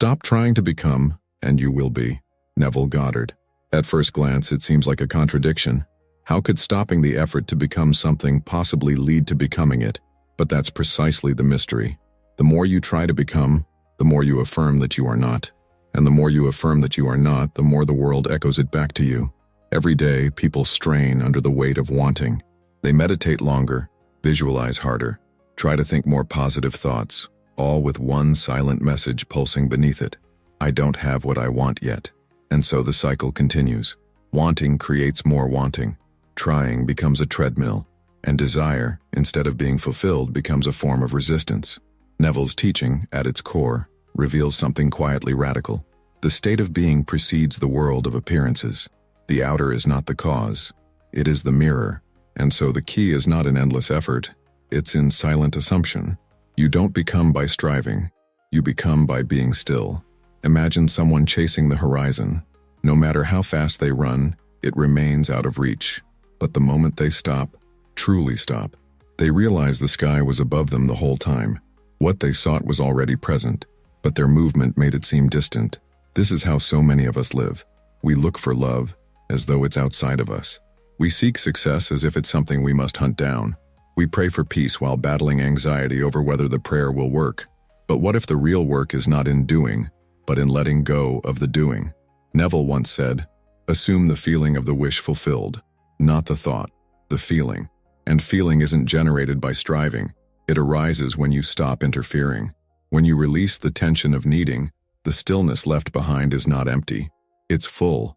Stop trying to become, and you will be. Neville Goddard. At first glance, it seems like a contradiction. How could stopping the effort to become something possibly lead to becoming it? But that's precisely the mystery. The more you try to become, the more you affirm that you are not. And the more you affirm that you are not, the more the world echoes it back to you. Every day, people strain under the weight of wanting. They meditate longer, visualize harder, try to think more positive thoughts, all with one silent message pulsing beneath it. I don't have what I want yet. And so the cycle continues. Wanting creates more wanting. Trying becomes a treadmill. And desire, instead of being fulfilled, becomes a form of resistance. Neville's teaching, at its core, reveals something quietly radical. The state of being precedes the world of appearances. The outer is not the cause. It is the mirror. And so the key is not in endless effort. It's in silent assumption. You don't become by striving. You become by being still. Imagine someone chasing the horizon. No matter how fast they run, it remains out of reach. But the moment they stop, truly stop, they realize the sky was above them the whole time. What they sought was already present, but their movement made it seem distant. This is how so many of us live. We look for love as though it's outside of us. We seek success as if it's something we must hunt down. We pray for peace while battling anxiety over whether the prayer will work. But what if the real work is not in doing, but in letting go of the doing? Neville once said, "Assume the feeling of the wish fulfilled, not the thought, the feeling." And feeling isn't generated by striving. It arises when you stop interfering. When you release the tension of needing, the stillness left behind is not empty. It's full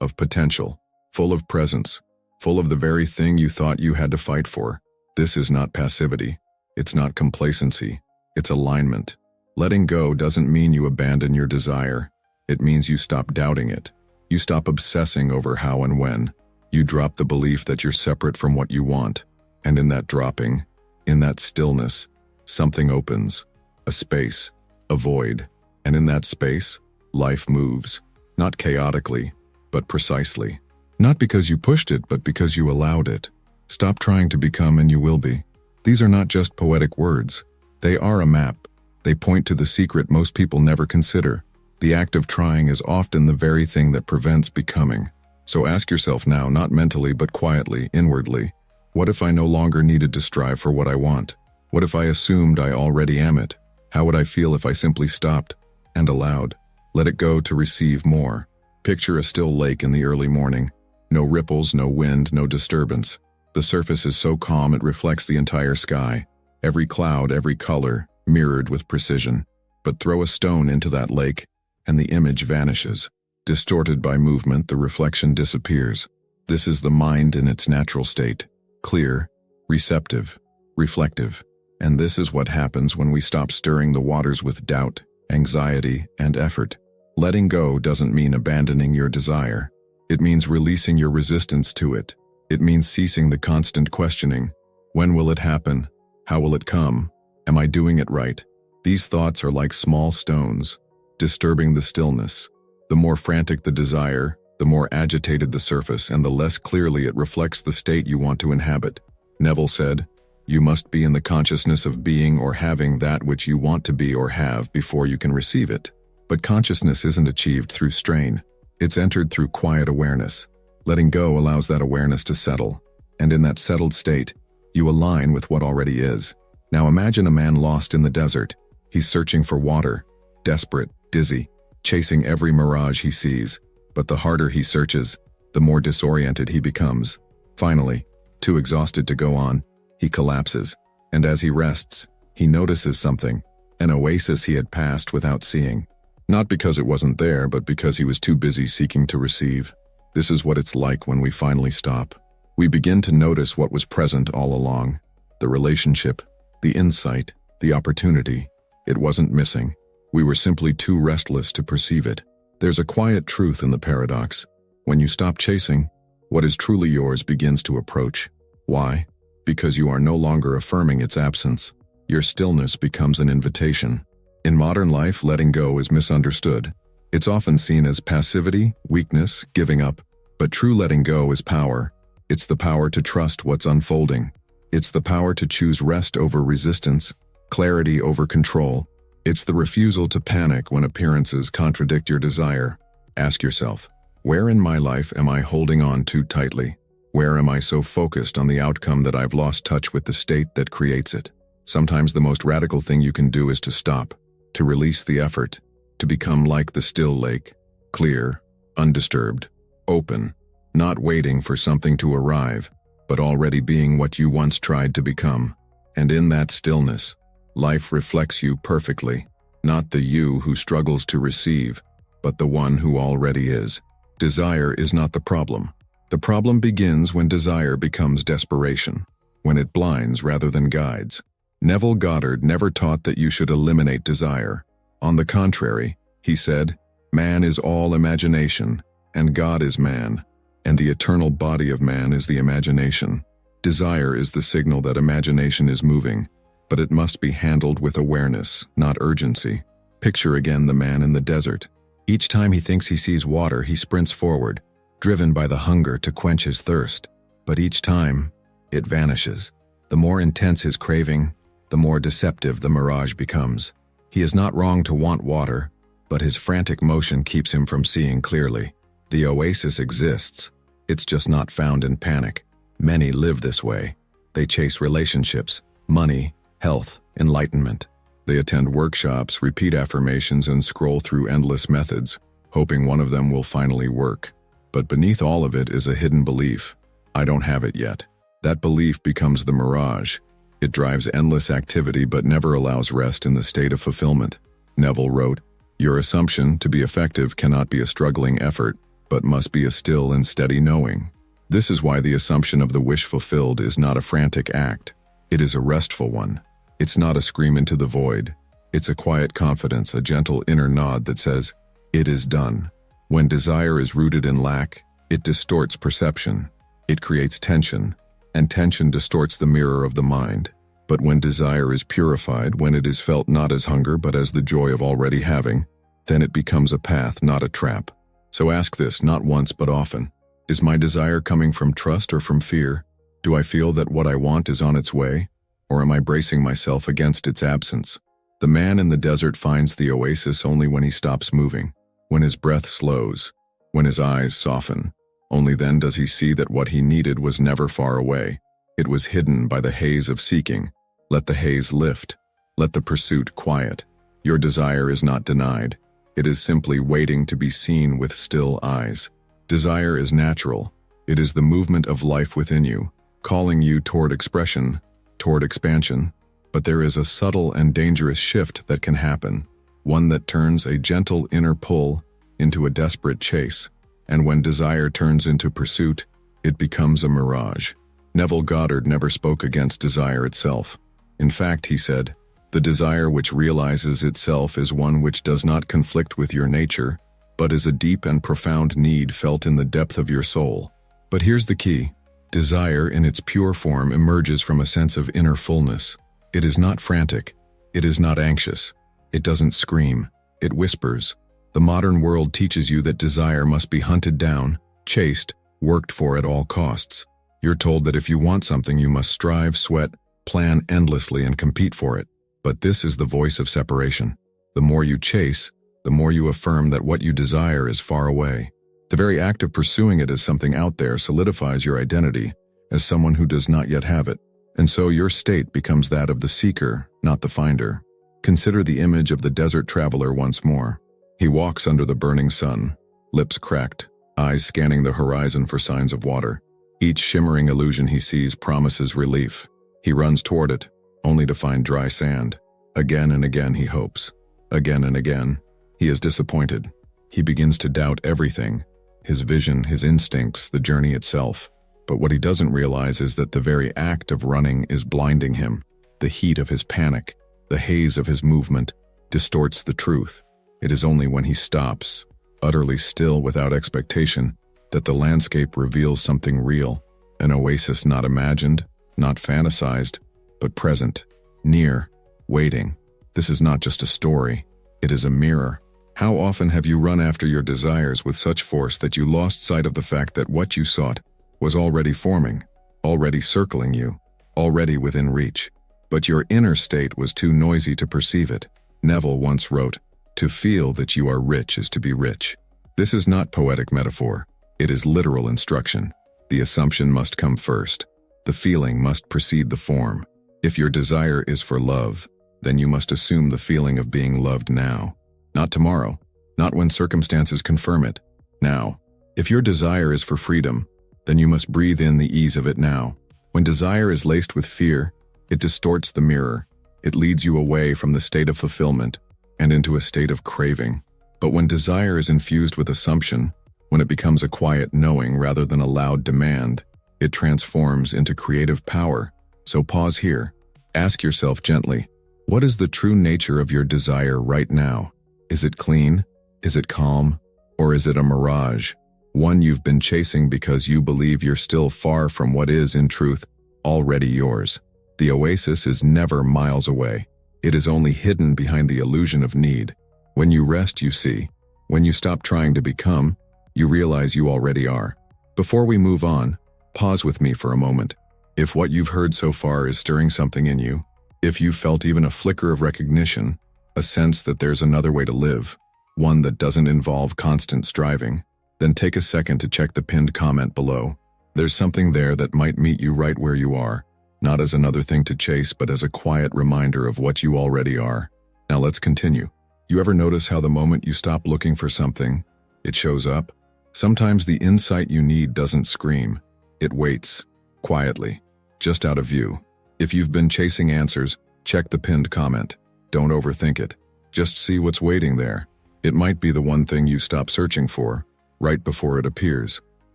of potential, full of presence, full of the very thing you thought you had to fight for. This is not passivity. It's not complacency. It's alignment. Letting go doesn't mean you abandon your desire. It means you stop doubting it. You stop obsessing over how and when. You drop the belief that you're separate from what you want. And in that dropping, in that stillness, something opens. A space, a void. And in that space, life moves. Not chaotically, but precisely. Not because you pushed it, but because you allowed it. Stop trying to become and you will be. These are not just poetic words. They are a map. They point to the secret most people never consider. The act of trying is often the very thing that prevents becoming. So ask yourself now, not mentally but quietly, inwardly, what if I no longer needed to strive for what I want? What if I assumed I already am it? How would I feel if I simply stopped and allowed? Let it go to receive more. Picture a still lake in the early morning. No ripples, no wind, no disturbance. The surface is so calm it reflects the entire sky. Every cloud, every color, mirrored with precision. But throw a stone into that lake, and the image vanishes. Distorted by movement, the reflection disappears. This is the mind in its natural state. Clear, receptive, reflective. And this is what happens when we stop stirring the waters with doubt, anxiety, and effort. Letting go doesn't mean abandoning your desire. It means releasing your resistance to it. It means ceasing the constant questioning. When will it happen? How will it come? Am I doing it right? These thoughts are like small stones, disturbing the stillness. The more frantic the desire, the more agitated the surface, and the less clearly it reflects the state you want to inhabit. Neville said, "You must be in the consciousness of being or having that which you want to be or have before you can receive it." But consciousness isn't achieved through strain. It's entered through quiet awareness. Letting go allows that awareness to settle. And in that settled state, you align with what already is. Now imagine a man lost in the desert. He's searching for water, desperate, dizzy, chasing every mirage he sees. But the harder he searches, the more disoriented he becomes. Finally, too exhausted to go on, he collapses. And as he rests, he notices something, an oasis he had passed without seeing. Not because it wasn't there, but because he was too busy seeking to receive. This is what it's like when we finally stop. We begin to notice what was present all along. The relationship, the insight, the opportunity. It wasn't missing. We were simply too restless to perceive it. There's a quiet truth in the paradox. When you stop chasing, what is truly yours begins to approach. Why? Because you are no longer affirming its absence. Your stillness becomes an invitation. In modern life, letting go is misunderstood. It's often seen as passivity, weakness, giving up. But true letting go is power. It's the power to trust what's unfolding. It's the power to choose rest over resistance, clarity over control. It's the refusal to panic when appearances contradict your desire. Ask yourself, where in my life am I holding on too tightly? Where am I so focused on the outcome that I've lost touch with the state that creates it? Sometimes the most radical thing you can do is to stop, to release the effort, to become like the still lake, clear, undisturbed, open, not waiting for something to arrive, but already being what you once tried to become. And in that stillness, life reflects you perfectly, not the you who struggles to receive, but the one who already is. Desire is not the problem. The problem begins when desire becomes desperation, when it blinds rather than guides. Neville Goddard never taught that you should eliminate desire. On the contrary, he said, "Man is all imagination, and God is man, and the eternal body of man is the imagination." Desire is the signal that imagination is moving, but it must be handled with awareness, not urgency. Picture again the man in the desert. Each time he thinks he sees water, he sprints forward, driven by the hunger to quench his thirst. But each time, it vanishes. The more intense his craving, the more deceptive the mirage becomes. He is not wrong to want water, but his frantic motion keeps him from seeing clearly. The oasis exists. It's just not found in panic. Many live this way. They chase relationships, money, health, enlightenment. They attend workshops, repeat affirmations, and scroll through endless methods, hoping one of them will finally work. But beneath all of it is a hidden belief. I don't have it yet. That belief becomes the mirage. It drives endless activity but never allows rest in the state of fulfillment. Neville wrote, "Your assumption to be effective cannot be a struggling effort, but must be a still and steady knowing." This is why the assumption of the wish fulfilled is not a frantic act. It is a restful one. It's not a scream into the void. It's a quiet confidence, a gentle inner nod that says, "It is done." When desire is rooted in lack, it distorts perception. It creates tension, and tension distorts the mirror of the mind. But when desire is purified, when it is felt not as hunger but as the joy of already having, then it becomes a path, not a trap. So ask this, not once but often. Is my desire coming from trust or from fear? Do I feel that what I want is on its way? Or am I bracing myself against its absence? The man in the desert finds the oasis only when he stops moving, when his breath slows, when his eyes soften. Only then does he see that what he needed was never far away. It was hidden by the haze of seeking. Let the haze lift. Let the pursuit quiet. Your desire is not denied. It is simply waiting to be seen with still eyes. Desire is natural. It is the movement of life within you, calling you toward expression, toward expansion. But there is a subtle and dangerous shift that can happen, one that turns a gentle inner pull into a desperate chase. And when desire turns into pursuit, it becomes a mirage. Neville Goddard never spoke against desire itself. In fact, he said, "The desire which realizes itself is one which does not conflict with your nature, but is a deep and profound need felt in the depth of your soul." But here's the key. Desire in its pure form emerges from a sense of inner fullness. It is not frantic. It is not anxious. It doesn't scream. It whispers. The modern world teaches you that desire must be hunted down, chased, worked for at all costs. You're told that if you want something, you must strive, sweat, plan endlessly, and compete for it. But this is the voice of separation. The more you chase, the more you affirm that what you desire is far away. The very act of pursuing it as something out there solidifies your identity as someone who does not yet have it. And so your state becomes that of the seeker, not the finder. Consider the image of the desert traveler once more. He walks under the burning sun, lips cracked, eyes scanning the horizon for signs of water. Each shimmering illusion he sees promises relief. He runs toward it, only to find dry sand. Again and again he hopes. Again and again, he is disappointed. He begins to doubt everything, his vision, his instincts, the journey itself. But what he doesn't realize is that the very act of running is blinding him. The heat of his panic, the haze of his movement, distorts the truth. It is only when he stops, utterly still without expectation, that the landscape reveals something real, an oasis not imagined, not fantasized, but present, near, waiting. This is not just a story, it is a mirror. How often have you run after your desires with such force that you lost sight of the fact that what you sought was already forming, already circling you, already within reach, but your inner state was too noisy to perceive it? Neville once wrote, "To feel that you are rich is to be rich." This is not poetic metaphor. It is literal instruction. The assumption must come first. The feeling must precede the form. If your desire is for love, then you must assume the feeling of being loved now. Not tomorrow. Not when circumstances confirm it. Now. If your desire is for freedom, then you must breathe in the ease of it now. When desire is laced with fear, it distorts the mirror. It leads you away from the state of fulfillment and into a state of craving. But when desire is infused with assumption, when it becomes a quiet knowing rather than a loud demand, it transforms into creative power. So pause here. Ask yourself gently, what is the true nature of your desire right now? Is it clean? Is it calm? Or is it a mirage? One you've been chasing because you believe you're still far from what is, in truth, already yours. The oasis is never miles away. It is only hidden behind the illusion of need. When you rest, you see. When you stop trying to become, you realize you already are. Before we move on, pause with me for a moment. If what you've heard so far is stirring something in you, if you've felt even a flicker of recognition, a sense that there's another way to live, one that doesn't involve constant striving, then take a second to check the pinned comment below. There's something there that might meet you right where you are, not as another thing to chase, but as a quiet reminder of what you already are. Now let's continue. You ever notice how the moment you stop looking for something, it shows up? Sometimes the insight you need doesn't scream. It waits, quietly, just out of view. If you've been chasing answers, check the pinned comment. Don't overthink it. Just see what's waiting there. It might be the one thing you stop searching for, right before it appears.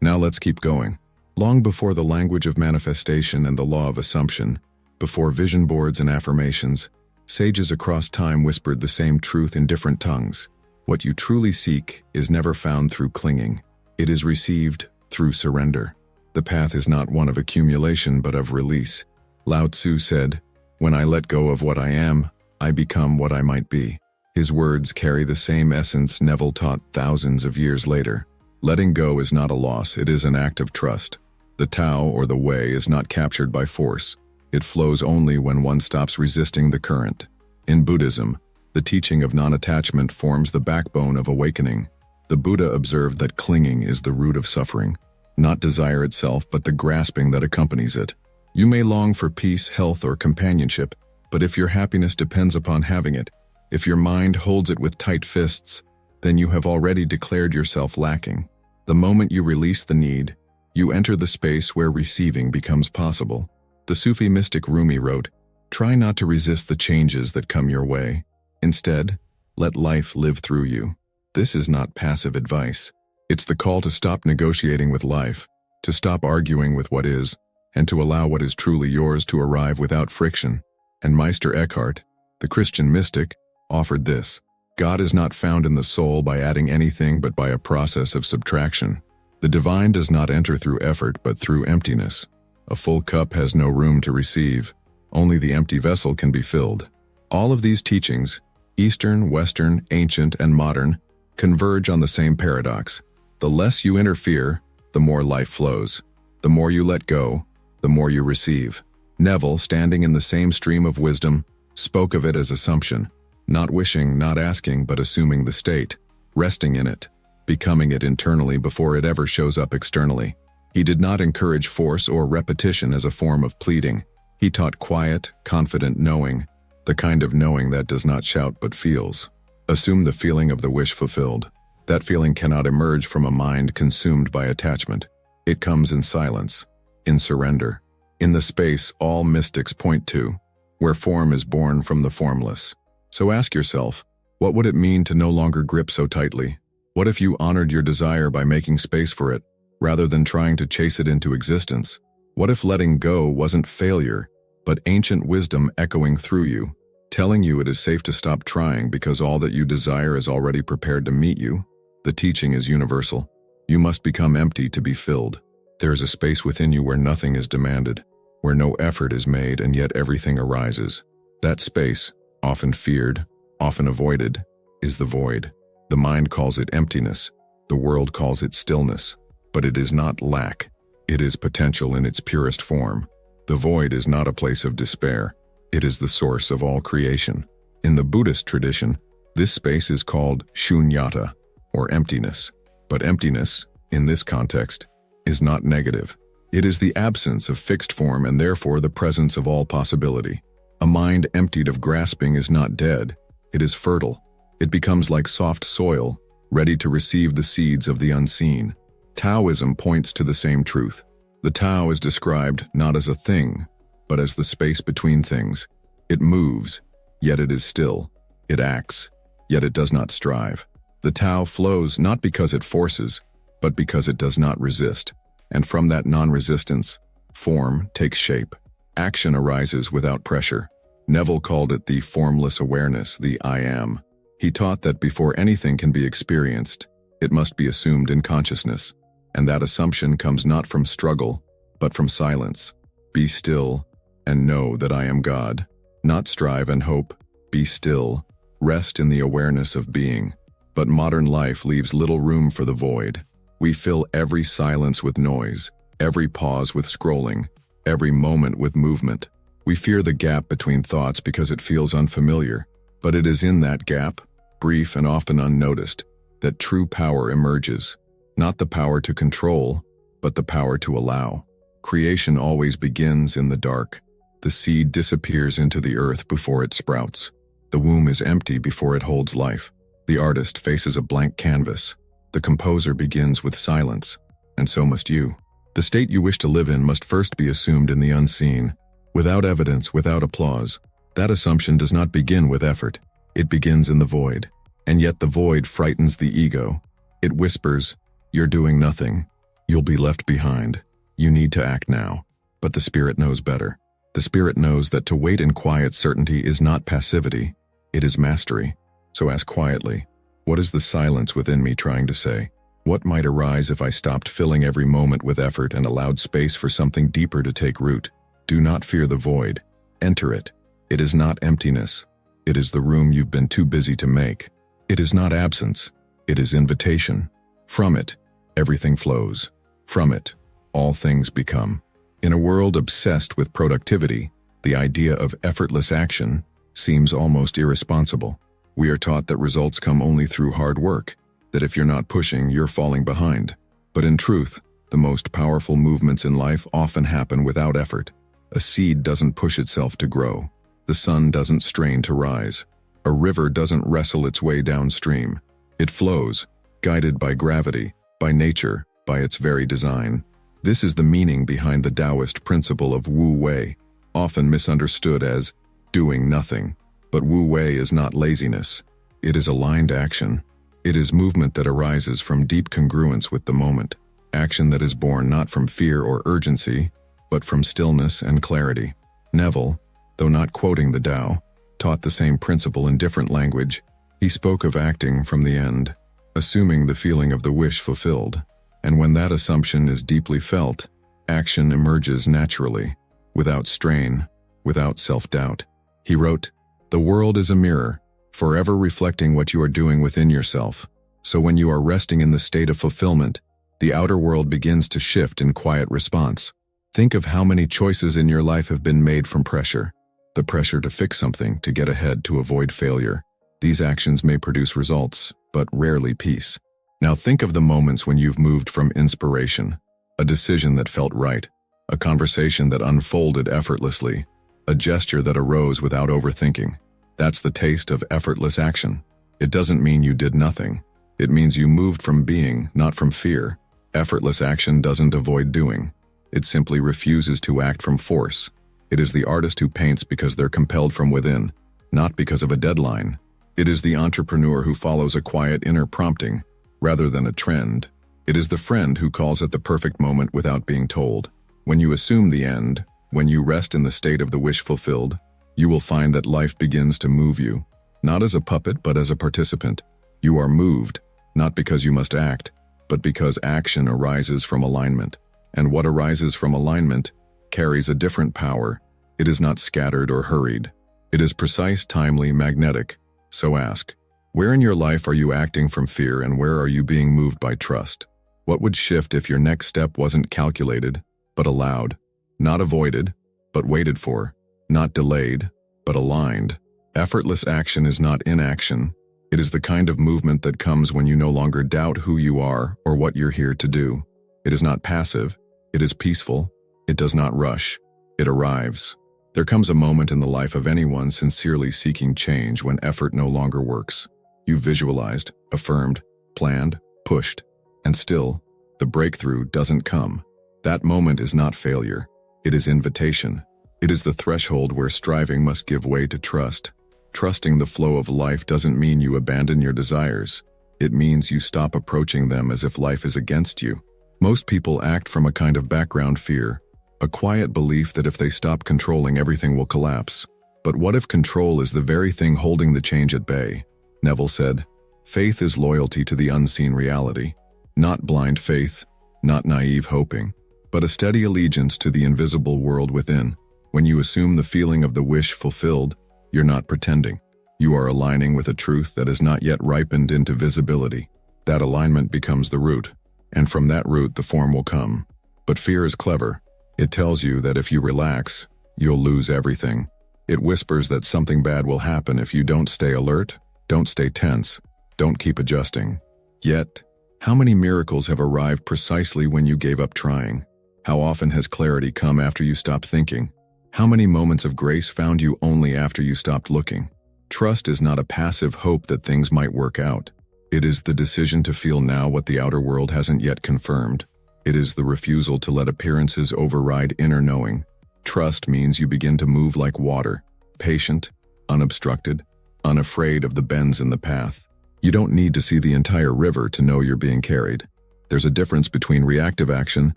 Now let's keep going. Long before the language of manifestation and the law of assumption, before vision boards and affirmations, sages across time whispered the same truth in different tongues. What you truly seek is never found through clinging. It is received through surrender. The path is not one of accumulation but of release. Lao Tzu said, "When I let go of what I am, I become what I might be." His words carry the same essence Neville taught thousands of years later. Letting go is not a loss, it is an act of trust. The Tao, or the way, is not captured by force. It flows only when one stops resisting the current. In Buddhism, the teaching of non-attachment forms the backbone of awakening. The Buddha observed that clinging is the root of suffering, not desire itself, but the grasping that accompanies it. You may long for peace, health, or companionship, but if your happiness depends upon having it, if your mind holds it with tight fists, then you have already declared yourself lacking. The moment you release the need, you enter the space where receiving becomes possible. The Sufi mystic Rumi wrote, "Try not to resist the changes that come your way. Instead, let life live through you." This is not passive advice. It's the call to stop negotiating with life, to stop arguing with what is, and to allow what is truly yours to arrive without friction. And Meister Eckhart, the Christian mystic, offered this: God is not found in the soul by adding anything but by a process of subtraction. The divine does not enter through effort but through emptiness. A full cup has no room to receive. Only the empty vessel can be filled. All of these teachings, Eastern, Western, ancient, and modern, converge on the same paradox. The less you interfere, the more life flows. The more you let go, the more you receive. Neville, standing in the same stream of wisdom, spoke of it as assumption. Not wishing, not asking, but assuming the state, resting in it, becoming it internally before it ever shows up externally. He did not encourage force or repetition as a form of pleading. He taught quiet, confident knowing, the kind of knowing that does not shout but feels. Assume the feeling of the wish fulfilled. That feeling cannot emerge from a mind consumed by attachment. It comes in silence, in surrender, in the space all mystics point to, where form is born from the formless. So ask yourself, what would it mean to no longer grip so tightly? What if you honored your desire by making space for it, rather than trying to chase it into existence? What if letting go wasn't failure, but ancient wisdom echoing through you, telling you it is safe to stop trying because all that you desire is already prepared to meet you? The teaching is universal. You must become empty to be filled. There is a space within you where nothing is demanded, where no effort is made and yet everything arises. That space, often feared, often avoided, is the void. The mind calls it emptiness. The world calls it stillness. But it is not lack. It is potential in its purest form. The void is not a place of despair. It is the source of all creation. In the Buddhist tradition, this space is called shunyata, or emptiness. But emptiness, in this context, is not negative. It is the absence of fixed form and therefore the presence of all possibility. A mind emptied of grasping is not dead, it is fertile. It becomes like soft soil, ready to receive the seeds of the unseen. Taoism points to the same truth. The Tao is described not as a thing, but as the space between things. It moves, yet it is still. It acts, yet it does not strive. The Tao flows not because it forces, but because it does not resist. And from that non-resistance, form takes shape. Action arises without pressure. Neville called it the formless awareness, the I am. He taught that before anything can be experienced, it must be assumed in consciousness. And that assumption comes not from struggle, but from silence. Be still, and know that I am God. Not strive and hope. Be still. Rest in the awareness of being. But modern life leaves little room for the void. We fill every silence with noise, every pause with scrolling, every moment with movement. We fear the gap between thoughts because it feels unfamiliar. But it is in that gap, brief and often unnoticed, that true power emerges. Not the power to control, but the power to allow. Creation always begins in the dark. The seed disappears into the earth before it sprouts. The womb is empty before it holds life. The artist faces a blank canvas. The composer begins with silence, and so must you. The state you wish to live in must first be assumed in the unseen, without evidence, without applause. That assumption does not begin with effort. It begins in the void. And yet the void frightens the ego. It whispers, "You're doing nothing. You'll be left behind. You need to act now." But the spirit knows better. The spirit knows that to wait in quiet certainty is not passivity. It is mastery. So ask quietly, what is the silence within me trying to say? What might arise if I stopped filling every moment with effort and allowed space for something deeper to take root? Do not fear the void. Enter it. It is not emptiness. It is the room you've been too busy to make. It is not absence. It is invitation. From it, everything flows. From it, all things become. In a world obsessed with productivity, the idea of effortless action seems almost irresponsible. We are taught that results come only through hard work, that if you're not pushing, you're falling behind. But in truth, the most powerful movements in life often happen without effort. A seed doesn't push itself to grow. The sun doesn't strain to rise. A river doesn't wrestle its way downstream. It flows, guided by gravity, by nature, by its very design. This is the meaning behind the Taoist principle of Wu Wei, often misunderstood as doing nothing. But Wu Wei is not laziness. It is aligned action. It is movement that arises from deep congruence with the moment. Action that is born not from fear or urgency, but from stillness and clarity. Neville, though not quoting the Tao, taught the same principle in different language. He spoke of acting from the end, assuming the feeling of the wish fulfilled. And when that assumption is deeply felt, action emerges naturally, without strain, without self-doubt. He wrote, "The world is a mirror, forever reflecting what you are doing within yourself. So when you are resting in the state of fulfillment, the outer world begins to shift in quiet response. Think of how many choices in your life have been made from pressure. The pressure to fix something, to get ahead, to avoid failure. These actions may produce results, but rarely peace. Now think of the moments when you've moved from inspiration, a decision that felt right, a conversation that unfolded effortlessly, a gesture that arose without overthinking. That's the taste of effortless action. It doesn't mean you did nothing. It means you moved from being, not from fear. Effortless action doesn't avoid doing. It simply refuses to act from force. It is the artist who paints because they're compelled from within, not because of a deadline. It is the entrepreneur who follows a quiet inner prompting, rather than a trend. It is the friend who calls at the perfect moment without being told. When you assume the end, when you rest in the state of the wish fulfilled, you will find that life begins to move you, not as a puppet but as a participant. You are moved, not because you must act, but because action arises from alignment. And what arises from alignment carries a different power. It is not scattered or hurried. It is precise, timely, magnetic. So ask, where in your life are you acting from fear and where are you being moved by trust? What would shift if your next step wasn't calculated, but allowed? Not avoided, but waited for. Not delayed, but aligned. Effortless action is not inaction. It is the kind of movement that comes when you no longer doubt who you are or what you're here to do. It is not passive. It is peaceful. It does not rush. It arrives. There comes a moment in the life of anyone sincerely seeking change when effort no longer works. You visualized, affirmed, planned, pushed, and still, the breakthrough doesn't come. That moment is not failure. It is invitation. It is the threshold where striving must give way to trust. Trusting the flow of life doesn't mean you abandon your desires. It means you stop approaching them as if life is against you. Most people act from a kind of background fear, a quiet belief that if they stop controlling, everything will collapse. But what if control is the very thing holding the change at bay? Neville said, "Faith is loyalty to the unseen reality. Not blind faith, not naive hoping, but a steady allegiance to the invisible world within. When you assume the feeling of the wish fulfilled, you're not pretending. You are aligning with a truth that has not yet ripened into visibility. That alignment becomes the root, and from that root the form will come. But fear is clever. It tells you that if you relax, you'll lose everything. It whispers that something bad will happen if you don't stay alert, don't stay tense, don't keep adjusting. Yet, how many miracles have arrived precisely when you gave up trying? How often has clarity come after you stopped thinking? How many moments of grace found you only after you stopped looking? Trust is not a passive hope that things might work out. It is the decision to feel now what the outer world hasn't yet confirmed. It is the refusal to let appearances override inner knowing. Trust means you begin to move like water, patient, unobstructed, unafraid of the bends in the path. You don't need to see the entire river to know you're being carried. There's a difference between reactive action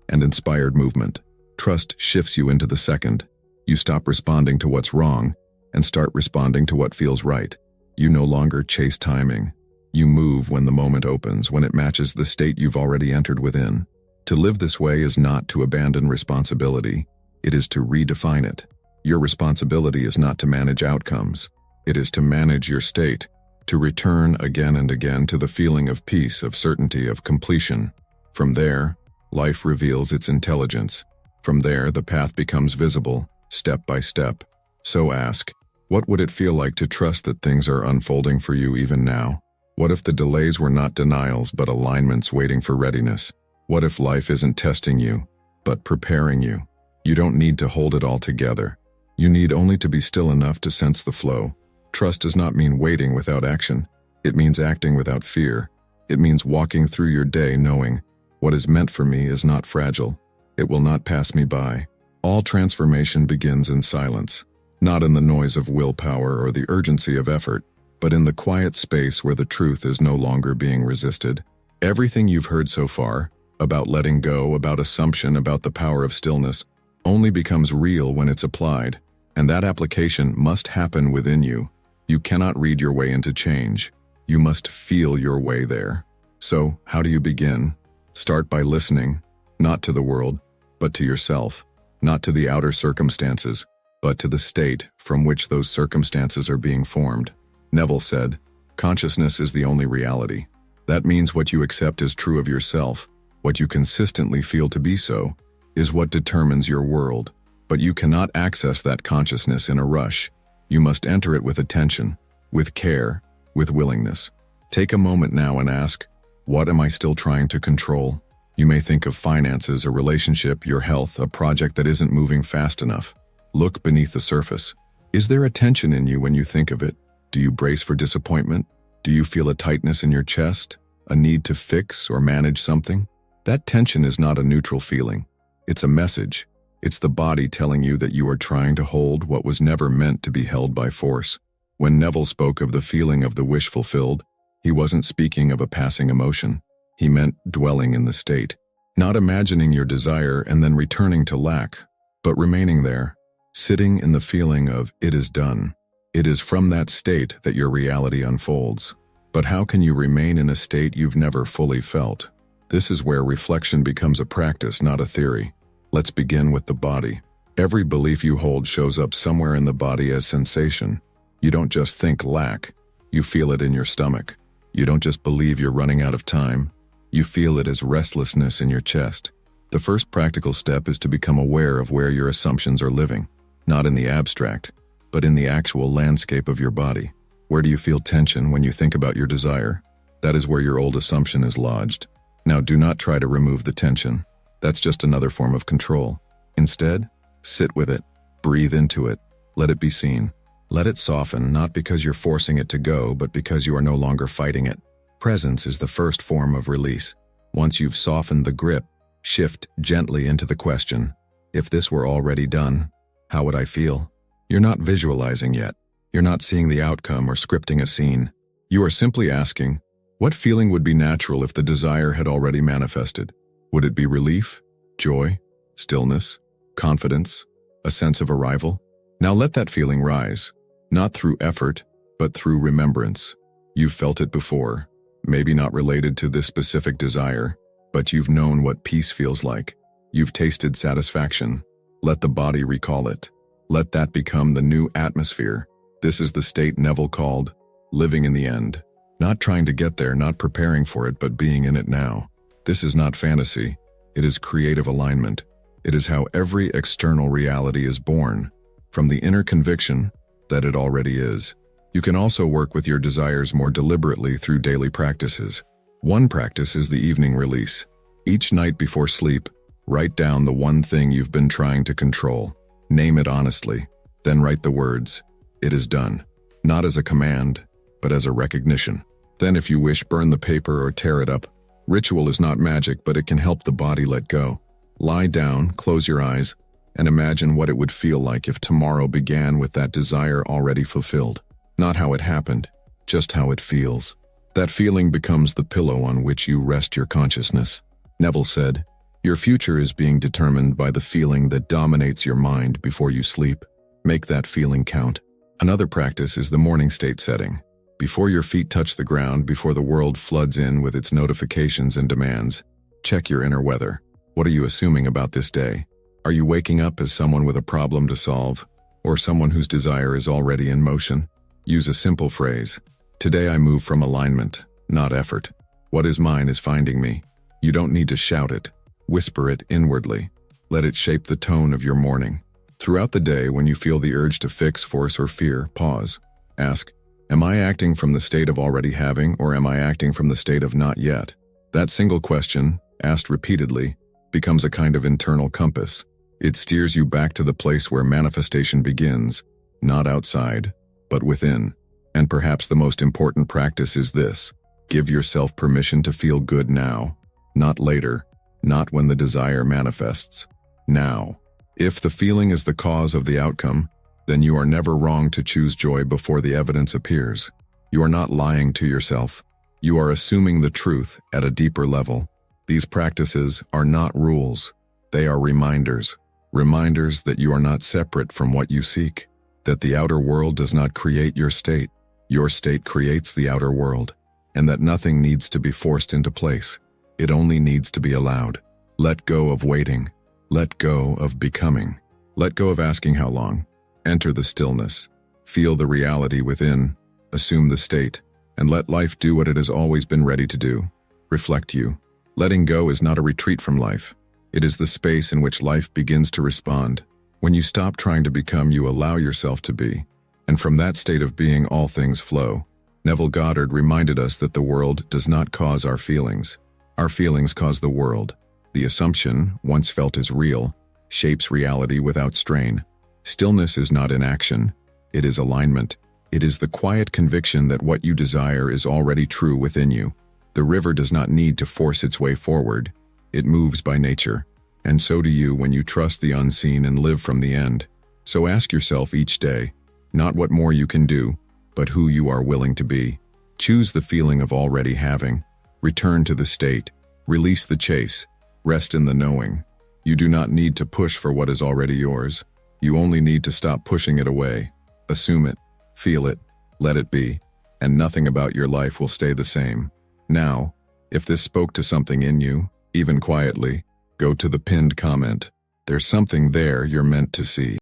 and inspired movement. Trust shifts you into the second. You stop responding to what's wrong and start responding to what feels right. You no longer chase timing. You move when the moment opens, when it matches the state you've already entered within. To live this way is not to abandon responsibility. It is to redefine it. Your responsibility is not to manage outcomes. It is to manage your state, to return again and again to the feeling of peace, of certainty, of completion. From there, life reveals its intelligence. From there, the path becomes visible, step by step. So ask, what would it feel like to trust that things are unfolding for you even now? What if the delays were not denials but alignments waiting for readiness? What if life isn't testing you, but preparing you? You don't need to hold it all together. You need only to be still enough to sense the flow. Trust does not mean waiting without action. It means acting without fear. It means walking through your day knowing, what is meant for me is not fragile. It will not pass me by. All transformation begins in silence, not in the noise of willpower or the urgency of effort, but in the quiet space where the truth is no longer being resisted. Everything you've heard so far, about letting go, about assumption, about the power of stillness, only becomes real when it's applied, and that application must happen within you. You cannot read your way into change. You must feel your way there. So, how do you begin? Start by listening, not to the world, but to yourself, not to the outer circumstances, but to the state from which those circumstances are being formed. Neville said, "Consciousness is the only reality." That means what you accept as true of yourself, what you consistently feel to be so, is what determines your world. But you cannot access that consciousness in a rush. You must enter it with attention, with care, with willingness. Take a moment now and ask, what am I still trying to control? You may think of finances, a relationship, your health, a project that isn't moving fast enough. Look beneath the surface. Is there a tension in you when you think of it? Do you brace for disappointment? Do you feel a tightness in your chest? A need to fix or manage something? That tension is not a neutral feeling. It's a message. It's the body telling you that you are trying to hold what was never meant to be held by force. When Neville spoke of the feeling of the wish fulfilled, he wasn't speaking of a passing emotion. He meant dwelling in the state, not imagining your desire and then returning to lack, but remaining there, sitting in the feeling of it is done. It is from that state that your reality unfolds. But how can you remain in a state you've never fully felt? This is where reflection becomes a practice, not a theory. Let's begin with the body. Every belief you hold shows up somewhere in the body as sensation. You don't just think lack, you feel it in your stomach. You don't just believe you're running out of time, you feel it as restlessness in your chest. The first practical step is to become aware of where your assumptions are living, not in the abstract, but in the actual landscape of your body. Where do you feel tension when you think about your desire? That is where your old assumption is lodged. Now do not try to remove the tension. That's just another form of control. Instead, sit with it, breathe into it, let it be seen. Let it soften, not because you're forcing it to go, but because you are no longer fighting it. Presence is the first form of release. Once you've softened the grip, shift gently into the question, if this were already done, how would I feel? You're not visualizing yet. You're not seeing the outcome or scripting a scene. You are simply asking, what feeling would be natural if the desire had already manifested? Would it be relief, joy, stillness, confidence, a sense of arrival? Now let that feeling rise, not through effort, but through remembrance. You've felt it before, maybe not related to this specific desire, but you've known what peace feels like. You've tasted satisfaction. Let the body recall it. Let that become the new atmosphere. This is the state Neville called living in the end. Not trying to get there, not preparing for it, but being in it now. This is not fantasy. It is creative alignment. It is how every external reality is born, from the inner conviction that it already is. You can also work with your desires more deliberately through daily practices. One practice is the evening release. Each night before sleep, write down the one thing you've been trying to control. Name it honestly. Then write the words, "It is done," not as a command, but as a recognition. Then if you wish, burn the paper or tear it up. Ritual is not magic, but it can help the body let go. Lie down, close your eyes, and imagine what it would feel like if tomorrow began with that desire already fulfilled. Not how it happened, just how it feels. That feeling becomes the pillow on which you rest your consciousness. Neville said, "Your future is being determined by the feeling that dominates your mind before you sleep. Make that feeling count." Another practice is the morning state setting. Before your feet touch the ground, before the world floods in with its notifications and demands, check your inner weather. What are you assuming about this day? Are you waking up as someone with a problem to solve, or someone whose desire is already in motion? Use a simple phrase. Today I move from alignment, not effort. What is mine is finding me. You don't need to shout it. Whisper it inwardly. Let it shape the tone of your morning. Throughout the day, when you feel the urge to fix, force, or fear, pause. Ask, am I acting from the state of already having, or am I acting from the state of not yet? That single question, asked repeatedly, becomes a kind of internal compass. It steers you back to the place where manifestation begins, not outside, but within. And perhaps the most important practice is this: give yourself permission to feel good now, not later, not when the desire manifests. Now. If the feeling is the cause of the outcome, then you are never wrong to choose joy before the evidence appears. You are not lying to yourself. You are assuming the truth at a deeper level. These practices are not rules. They are reminders. Reminders that you are not separate from what you seek. That the outer world does not create your state. Your state creates the outer world. And that nothing needs to be forced into place. It only needs to be allowed. Let go of waiting. Let go of becoming. Let go of asking how long. Enter the stillness. Feel the reality within. Assume the state. And let life do what it has always been ready to do. Reflect you. Letting go is not a retreat from life. It is the space in which life begins to respond. When you stop trying to become, you allow yourself to be. And from that state of being, all things flow. Neville Goddard reminded us that the world does not cause our feelings. Our feelings cause the world. The assumption, once felt as real, shapes reality without strain. Stillness is not inaction. It is alignment. It is the quiet conviction that what you desire is already true within you. The river does not need to force its way forward. It moves by nature. And so do you when you trust the unseen and live from the end. So ask yourself each day, not what more you can do, but who you are willing to be. Choose the feeling of already having. Return to the state. Release the chase. Rest in the knowing. You do not need to push for what is already yours. You only need to stop pushing it away. Assume it, feel it, let it be, and nothing about your life will stay the same. Now, if this spoke to something in you, even quietly, go to the pinned comment. There's something there you're meant to see.